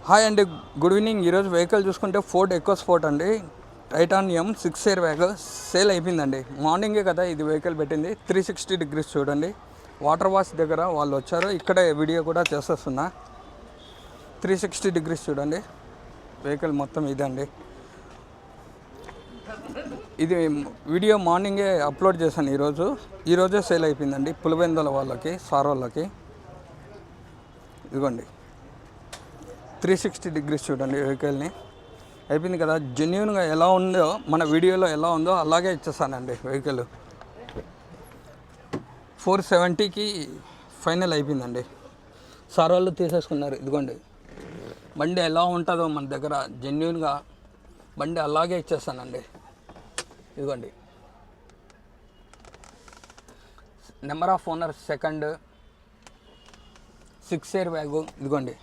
Hi అండి, good evening. ఈరోజు vehicle చూసుకుంటే ఫోర్డ్ ఎకో స్పోర్ట్ అండి, టైటానియం 6 ఎయిర్ బ్యాగ్ సేల్ అయిపోయిందండి. మార్నింగే కదా ఇది వెహికల్ పెట్టింది. 360 డిగ్రీస్ చూడండి. వాటర్ వాష్ దగ్గర వాళ్ళు వచ్చారు, ఇక్కడే వీడియో కూడా చేసేస్తున్నా. 360 డిగ్రీస్ చూడండి, వెహికల్ మొత్తం ఇదండి. ఇది వీడియో మార్నింగే అప్లోడ్ చేశాను. ఈరోజే సేల్ అయిపోయిందండి పులివెందుల వాళ్ళకి, సార్ వాళ్ళకి. ఇదిగోండి 360 డిగ్రీస్ చూడండి, వెహికల్ని అయిపోయింది కదా. జెన్యూన్గా ఎలా ఉందో మన వీడియోలో ఎలా ఉందో అలాగే ఇచ్చేస్తానండి. వెహికల్ 470కి ఫైనల్ అయిపోయిందండి. సార్ వాళ్ళు తీసేసుకున్నారు. ఇదిగోండి బండి ఎలా ఉంటుందో మన దగ్గర జెన్యూన్గా బండి అలాగే ఇచ్చేస్తానండి. ఇదిగోండి number of owner second, 6 air bag. ఇదిగోండి